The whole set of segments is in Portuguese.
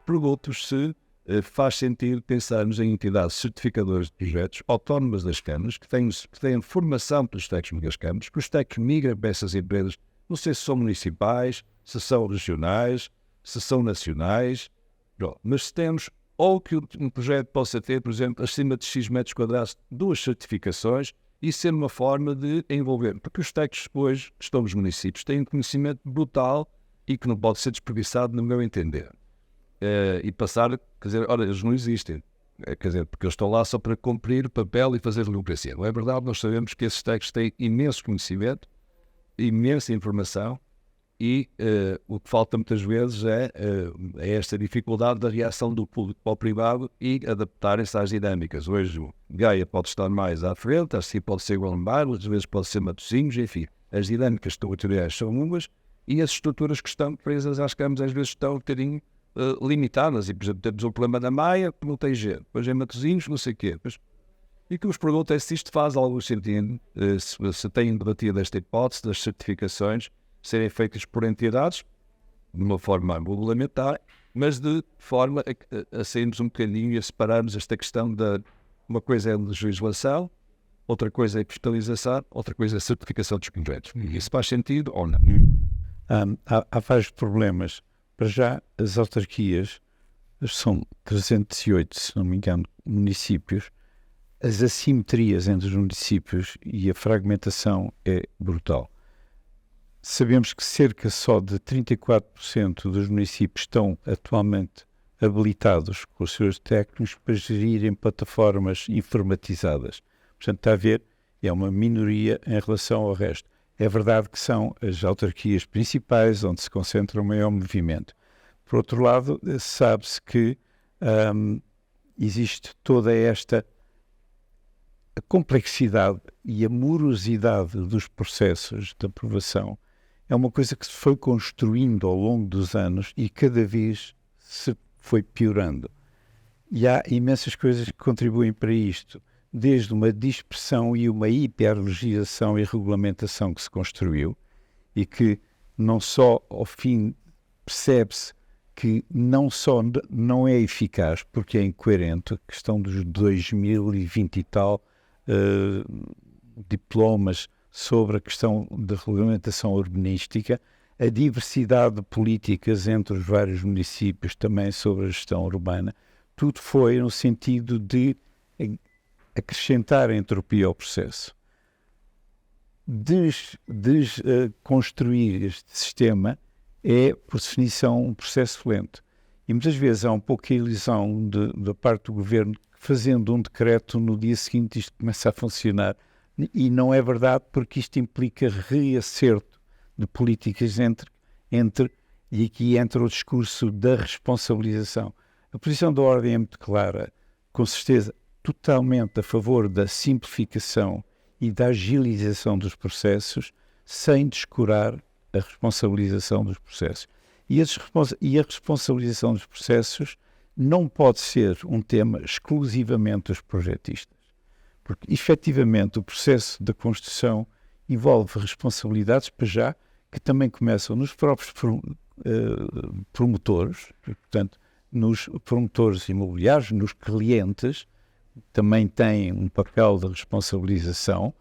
pergunto-vos se faz sentido pensarmos em entidades certificadoras de projetos autónomas das câmaras, que têm formação pelos técnicos das câmaras, que os técnicos migram para essas empresas, não sei se são municipais, se são regionais, se são nacionais, mas se temos, ou que um projeto possa ter, por exemplo, acima de X metros quadrados, 2 certificações, e ser uma forma de envolver, porque os técnicos hoje, que estão nos municípios, têm um conhecimento brutal e que não pode ser desperdiçado, no meu entender. E passar, quer dizer, ora, eles não existem, quer dizer, porque eles estão lá só para cumprir o papel e fazer democracia. Não é verdade? Nós sabemos que esses técnicos têm imenso conhecimento, imensa informação, e o que falta muitas vezes é esta dificuldade da reação do público para o privado e adaptarem-se às dinâmicas. Hoje o Gaia pode estar mais à frente, assim pode ser Guanabara, às vezes pode ser Matosinhos, enfim. As dinâmicas territoriais são umas e as estruturas que estão presas às câmaras às vezes estão um bocadinho limitadas. E, por exemplo, temos o problema da Maia, que não tem jeito. Depois em Matosinhos, não sei o quê. E que vos pergunto é se isto faz algum sentido, se têm debatido esta hipótese das certificações serem feitas por entidades, de uma forma regulamentar, mas de forma a sairmos um bocadinho e a separarmos esta questão de uma coisa é a legislação, outra coisa é a fiscalização, outra coisa é a certificação dos projetos. Isso faz sentido ou não? Há vários problemas. Para já, as autarquias, são 308, se não me engano, municípios. As assimetrias entre os municípios e a fragmentação é brutal. Sabemos que cerca só de 34% dos municípios estão atualmente habilitados com os seus técnicos para gerirem plataformas informatizadas. Portanto, está a ver, é uma minoria em relação ao resto. É verdade que são as autarquias principais onde se concentra o maior movimento. Por outro lado, sabe-se que existe toda esta a complexidade e a morosidade dos processos de aprovação. É uma coisa que se foi construindo ao longo dos anos e cada vez se foi piorando. E há imensas coisas que contribuem para isto, desde uma dispersão e uma hiperlegislação e regulamentação que se construiu e que não só ao fim percebe-se que não só não é eficaz porque é incoerente, a questão dos 2020 e tal diplomas sobre a questão da regulamentação urbanística, a diversidade de políticas entre os vários municípios também sobre a gestão urbana, tudo foi no sentido de acrescentar entropia ao processo. Construir este sistema é, por definição, um processo lento. E muitas vezes há um pouco a ilusão da parte do governo que, fazendo um decreto, no dia seguinte isto começa a funcionar. E não é verdade, porque isto implica reacerto de políticas e aqui entra o discurso da responsabilização. A posição da Ordem é muito clara, com certeza totalmente a favor da simplificação e da agilização dos processos, sem descurar a responsabilização dos processos. E a responsabilização dos processos não pode ser um tema exclusivamente dos projetistas. Porque, efetivamente, o processo da construção envolve responsabilidades, para já, que também começam nos próprios promotores, portanto, nos promotores imobiliários, nos clientes, também têm um papel de responsabilização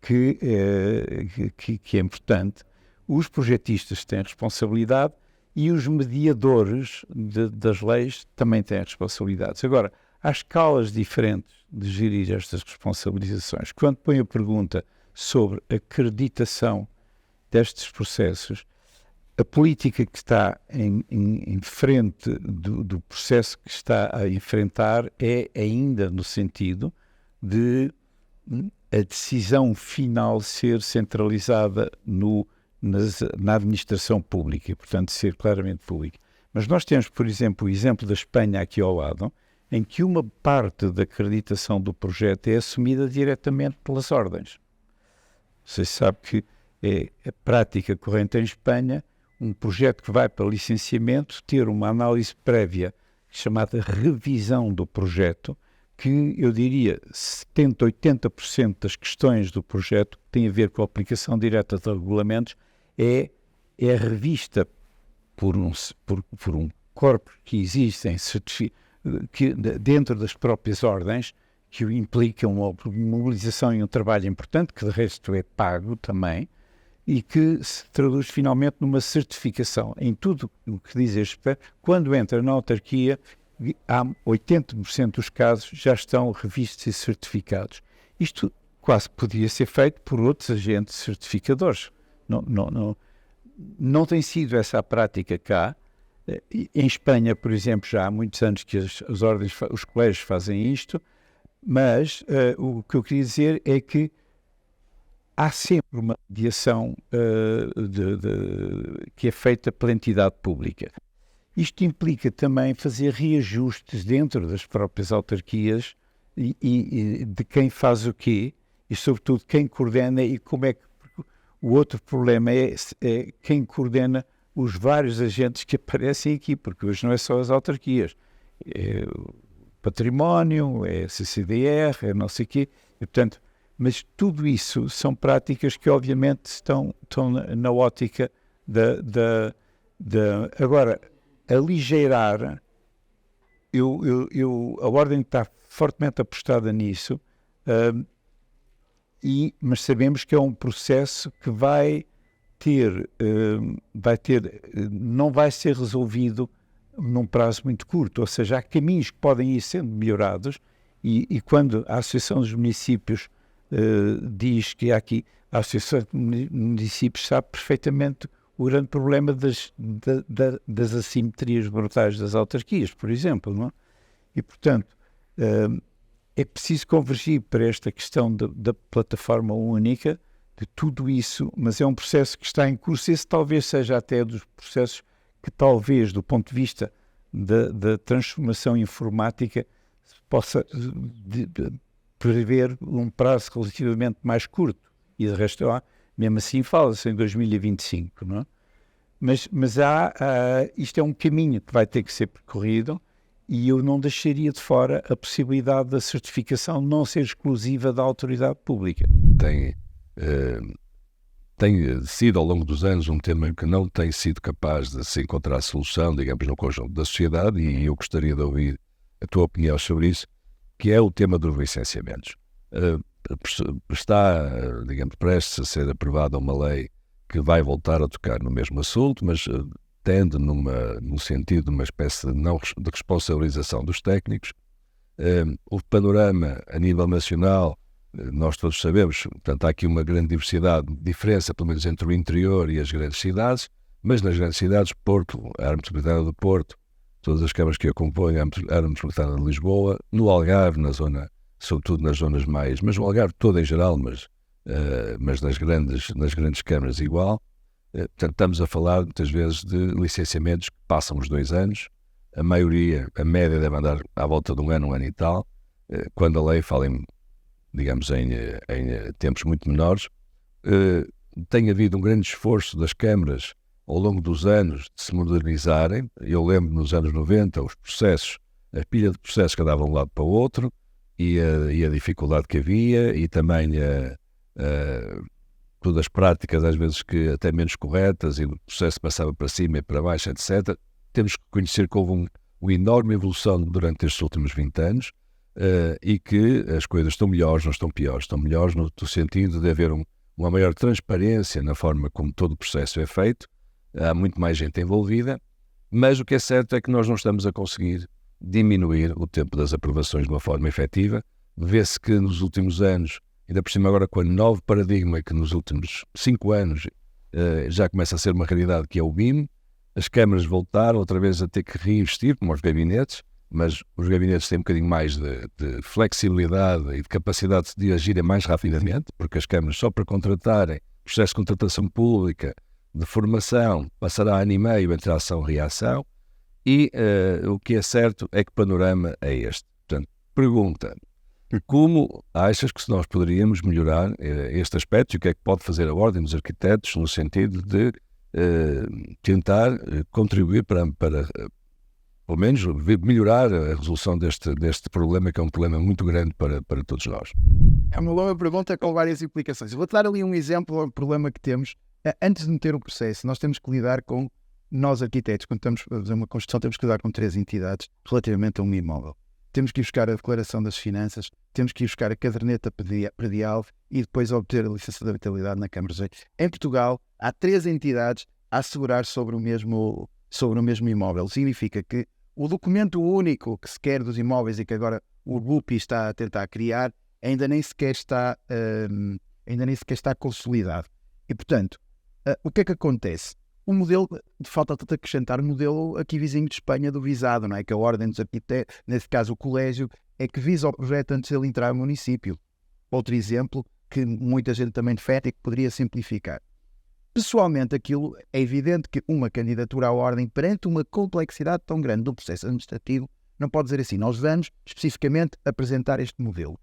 que é importante. Os projetistas têm responsabilidade e os mediadores das leis também têm responsabilidades. Agora, há escalas diferentes de gerir estas responsabilizações. Quando põe a pergunta sobre a acreditação destes processos, a política que está em frente do processo que está a enfrentar é ainda no sentido de a decisão final ser centralizada na administração pública e, portanto, ser claramente pública. Mas nós temos, por exemplo, o exemplo da Espanha aqui ao lado, em que uma parte da acreditação do projeto é assumida diretamente pelas ordens. Você sabe que é a prática corrente em Espanha, um projeto que vai para licenciamento, ter uma análise prévia chamada revisão do projeto, que eu diria 70%, 80% das questões do projeto que têm a ver com a aplicação direta de regulamentos é revista por um corpos que existem dentro das próprias ordens, que implicam uma mobilização e um trabalho importante, que de resto é pago também, e que se traduz finalmente numa certificação em tudo o que diz este aspecto. Quando entra na autarquia, há 80% dos casos já estão revistos e certificados. Isto quase podia ser feito por outros agentes certificadores. Não tem sido essa a prática cá. Em Espanha, por exemplo, já há muitos anos que as ordens, os colégios fazem isto, mas o que eu queria dizer é que há sempre uma mediação que é feita pela entidade pública. Isto implica também fazer reajustes dentro das próprias autarquias e de quem faz o quê, e sobretudo quem coordena e como é que... O outro problema é quem coordena os vários agentes que aparecem aqui, porque hoje não é só as autarquias, é o património, é a CCDR, é não sei o quê, e, portanto, mas tudo isso são práticas que obviamente estão na ótica agora, aligeirar, a Ordem está fortemente apostada nisso, mas sabemos que é um processo que não vai ser resolvido num prazo muito curto, ou seja, há caminhos que podem ir sendo melhorados e quando a Associação dos Municípios diz que há aqui, a Associação dos Municípios sabe perfeitamente o grande problema das assimetrias brutais das autarquias, por exemplo, não é? E, portanto, é preciso convergir para esta questão da plataforma única, de tudo isso, mas é um processo que está em curso. Esse talvez seja até dos processos que talvez, do ponto de vista da transformação informática, possa prever um prazo relativamente mais curto. E de resto, mesmo assim, fala-se em 2025, não é? Mas isto é um caminho que vai ter que ser percorrido e eu não deixaria de fora a possibilidade da certificação não ser exclusiva da autoridade pública. Tem sido ao longo dos anos um tema que não tem sido capaz de se encontrar solução, digamos, no conjunto da sociedade, e eu gostaria de ouvir a tua opinião sobre isso, que é o tema dos licenciamentos. Está, digamos, prestes a ser aprovada uma lei que vai voltar a tocar no mesmo assunto, mas tende no sentido de uma espécie de responsabilização dos técnicos. O panorama a nível nacional, nós todos sabemos, portanto, há aqui uma grande diferença, pelo menos entre o interior e as grandes cidades, mas nas grandes cidades, Porto, a área metropolitana do Porto, todas as câmaras que a compõem, a área metropolitana de Lisboa, no Algarve, na zona, sobretudo nas zonas mais, mas o Algarve todo em geral, mas nas grandes câmaras igual. Portanto, estamos a falar muitas vezes de licenciamentos que passam os 2 anos, a média deve andar à volta de um ano e tal, quando a lei fala em tempos muito menores. Tem havido um grande esforço das câmaras ao longo dos anos de se modernizarem. Eu lembro nos anos 90 os processos, a pilha de processos que andavam de um lado para o outro e a dificuldade que havia e também todas as práticas às vezes que até menos corretas e o processo passava para cima e para baixo, etc. Temos que reconhecer que houve uma enorme evolução durante estes últimos 20 anos e que as coisas estão melhores, não estão piores. Estão melhores no sentido de haver uma maior transparência na forma como todo o processo é feito. Há muito mais gente envolvida, mas o que é certo é que nós não estamos a conseguir diminuir o tempo das aprovações de uma forma efetiva. Vê-se que nos últimos anos, ainda por cima agora com o novo paradigma que nos últimos 5 anos já começa a ser uma realidade, que é o BIM, as câmaras voltaram outra vez a ter que reinvestir, como os gabinetes, mas os gabinetes têm um bocadinho mais de flexibilidade e de capacidade de agirem mais rapidamente, porque as câmaras só para contratarem, processo de contratação pública, de formação, passará ano e meio entre ação e reação, e o que é certo é que o panorama é este. Portanto, pergunta, como achas que nós poderíamos melhorar este aspecto e o que é que pode fazer a Ordem dos Arquitetos no sentido de tentar contribuir para pelo menos melhorar a resolução deste problema, que é um problema muito grande para todos nós? É uma boa pergunta com várias implicações. Eu vou-te dar ali um exemplo, um problema que temos. Antes de meter o processo, nós temos que lidar com nós arquitetos, quando estamos a fazer uma construção, temos que lidar com 3 entidades relativamente a um imóvel. Temos que ir buscar a declaração das finanças, temos que ir buscar a caderneta predial e depois obter a licença de habitabilidade na Câmara de Reis. Em Portugal, há 3 entidades a assegurar sobre o mesmo imóvel. Significa que o documento único que se quer dos imóveis e que agora o BUPI está a tentar criar ainda nem sequer está consolidado. E, portanto, o que é que acontece? O modelo, falta tanto acrescentar o modelo aqui vizinho de Espanha do visado, não é? Que a Ordem dos Arquitetos, nesse caso o colégio, é que visa o projeto antes de ele entrar no município. Outro exemplo que muita gente também defende e que poderia simplificar. Pessoalmente, aquilo é evidente que uma candidatura à Ordem perante uma complexidade tão grande do processo administrativo não pode dizer assim, nós vamos especificamente apresentar este modelo.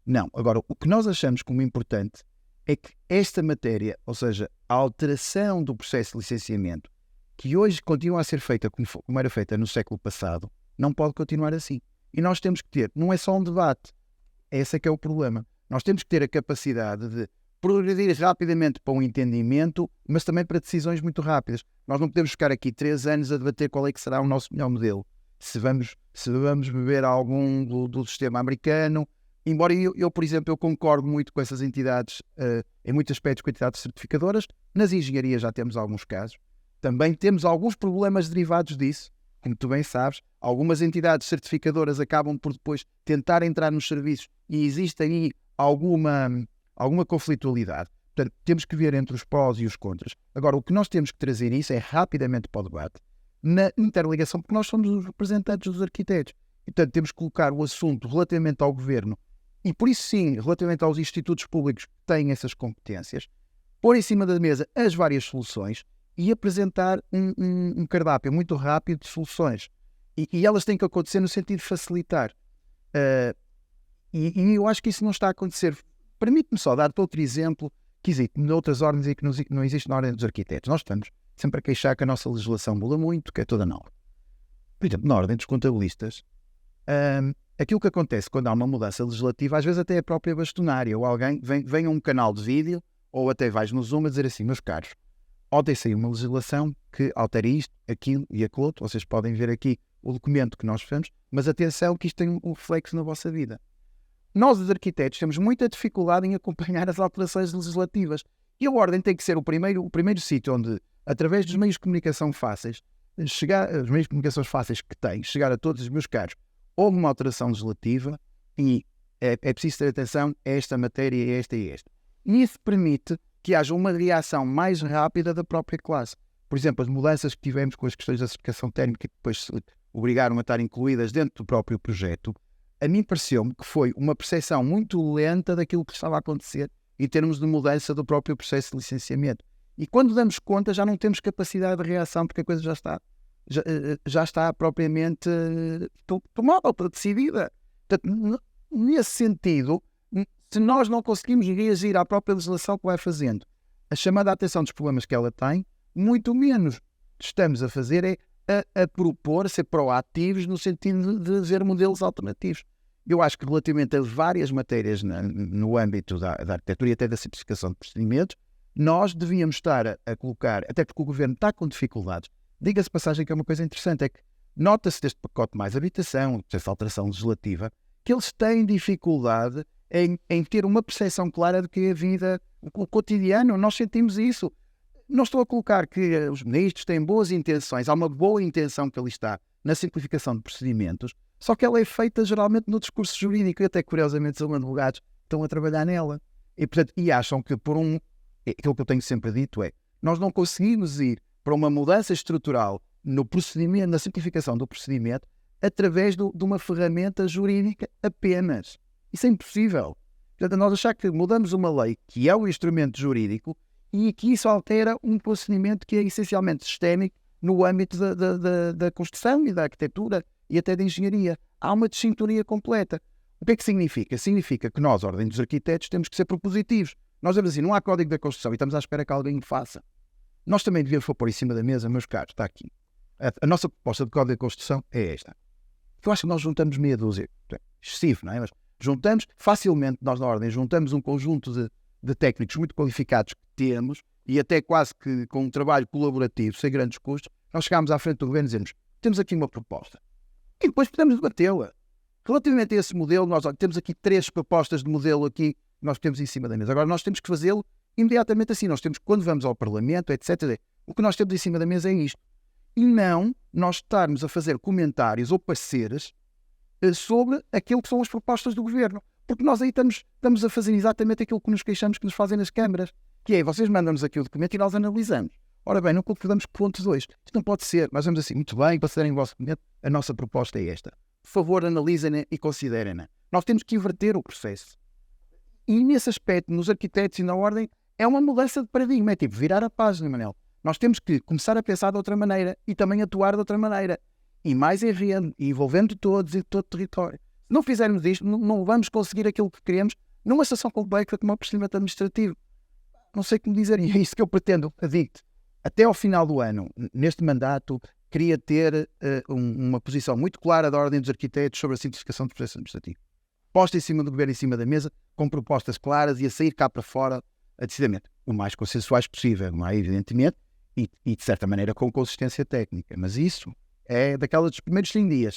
Não. Agora, o que nós achamos como importante é que esta matéria, ou seja, a alteração do processo de licenciamento, que hoje continua a ser feita como era feita no século passado, não pode continuar assim. E nós temos que ter, não é só um debate, esse é que é o problema. Nós temos que ter a capacidade de progredir rapidamente para um entendimento, mas também para decisões muito rápidas. Nós não podemos ficar aqui 3 anos a debater qual é que será o nosso melhor modelo. Se vamos beber algum do sistema americano. Embora eu, por exemplo, eu concordo muito com essas entidades, em muitos aspectos com entidades certificadoras, nas engenharias já temos alguns casos. Também temos alguns problemas derivados disso, como tu bem sabes. Algumas entidades certificadoras acabam por depois tentar entrar nos serviços e existe aí alguma conflitualidade. Portanto, temos que ver entre os prós e os contras. Agora, o que nós temos que trazer isso é rapidamente para o debate, na interligação, porque nós somos os representantes dos arquitetos. E, portanto, temos que colocar o assunto relativamente ao Governo e, por isso sim, relativamente aos institutos públicos que têm essas competências, pôr em cima da mesa as várias soluções e apresentar um cardápio muito rápido de soluções. E elas têm que acontecer no sentido de facilitar. E eu acho que isso não está a acontecer. Permite-me só dar-te outro exemplo que existe noutras ordens e que não existe na Ordem dos Arquitetos. Nós estamos sempre a queixar que a nossa legislação muda muito, que é toda nova. Por exemplo, na Ordem dos Contabilistas, aquilo que acontece quando há uma mudança legislativa, às vezes até é a própria bastonária, ou alguém vem a um canal de vídeo, ou até vais no Zoom a dizer assim, meus caros, ontem saiu uma legislação que altera isto, aquilo e aquilo outro, vocês podem ver aqui o documento que nós fizemos, mas atenção que isto tem um reflexo na vossa vida. Nós, os arquitetos, temos muita dificuldade em acompanhar as alterações legislativas. E a Ordem tem que ser o primeiro sítio onde, através dos meios de comunicação fáceis, os meios de comunicação fáceis que tem, chegar a todos os meus caros, houve uma alteração legislativa e é preciso ter atenção a esta matéria, a esta e esta. E isso permite que haja uma reação mais rápida da própria classe. Por exemplo, as mudanças que tivemos com as questões da certificação térmica que depois se obrigaram a estar incluídas dentro do próprio projeto, a mim pareceu-me que foi uma percepção muito lenta daquilo que estava a acontecer em termos de mudança do próprio processo de licenciamento. E quando damos conta já não temos capacidade de reação porque a coisa já está propriamente tomada, decidida. Portanto, nesse sentido, se nós não conseguimos reagir à própria legislação que vai fazendo, a chamada atenção dos problemas que ela tem, muito menos estamos a fazer é a propor, a ser proativos no sentido de ver modelos alternativos. Eu acho que relativamente a várias matérias no âmbito da arquitetura e até da simplificação de procedimentos, nós devíamos estar a colocar, até porque o Governo está com dificuldades. Diga-se passagem que é uma coisa interessante, é que nota-se deste pacote mais habitação, desta alteração legislativa, que eles têm dificuldade em ter uma percepção clara do que é a vida, o cotidiano. Nós sentimos isso. Não estou a colocar que os ministros têm boas intenções, há uma boa intenção que ali está na simplificação de procedimentos, só que ela é feita geralmente no discurso jurídico e até curiosamente são advogados que estão a trabalhar nela. E acham que aquilo que eu tenho sempre dito é, nós não conseguimos ir para uma mudança estrutural no procedimento, na simplificação do procedimento, através de uma ferramenta jurídica apenas. Isso é impossível. Portanto, nós achar que mudamos uma lei que é um instrumento jurídico e que isso altera um procedimento que é essencialmente sistémico no âmbito da construção e da arquitetura e até da engenharia. Há uma desintonia completa. O que é que significa? Significa que nós, Ordem dos Arquitetos, temos que ser propositivos. Nós vamos assim, não há código da construção e estamos à espera que alguém o faça. Nós também devíamos pôr em cima da mesa, meus caros, está aqui. A nossa proposta de código da construção é esta. Eu acho que nós juntamos meia dúzia. Excessivo, não é? Mas juntamos, facilmente, nós na Ordem, juntamos um conjunto de técnicos muito qualificados que temos e até quase que com um trabalho colaborativo, sem grandes custos, nós chegámos à frente do governo e dizemos, temos aqui uma proposta. E depois podemos debatê-la. Relativamente a esse modelo, nós temos aqui 3 propostas de modelo aqui que nós temos em cima da mesa. Agora, nós temos que fazê-lo imediatamente assim. Nós temos, quando vamos ao Parlamento, etc., o que nós temos em cima da mesa é isto. E não nós estarmos a fazer comentários ou pareceres sobre aquilo que são as propostas do governo. Porque nós aí estamos a fazer exatamente aquilo que nos queixamos que nos fazem nas câmaras. Que é, vocês mandam-nos aqui o documento e nós analisamos. Ora bem, não concordamos com ponto 2. Isto não pode ser. Nós vamos assim, muito bem, para serem o vosso documento, a nossa proposta é esta. Por favor, analisem-na e considerem-na. Nós temos que inverter o processo. E nesse aspecto, nos arquitetos e na ordem, é uma mudança de paradigma. É tipo, virar a página, Manel. Nós temos que começar a pensar de outra maneira e também atuar de outra maneira. E mais em rede, e envolvendo todos e todo o território. Se não fizermos isto, não vamos conseguir aquilo que queremos numa situação complexa como o procedimento administrativo. Não sei como dizer, e é isso que eu pretendo. Digo-te, até ao final do ano, neste mandato, queria ter uma posição muito clara da Ordem dos Arquitetos sobre a simplificação do processo administrativo. Posta em cima do governo, em cima da mesa, com propostas claras e a sair cá para fora, decididamente, o mais consensuais possível, não é? Evidentemente, e de certa maneira com consistência técnica. Mas isso é daquelas dos primeiros 100 dias.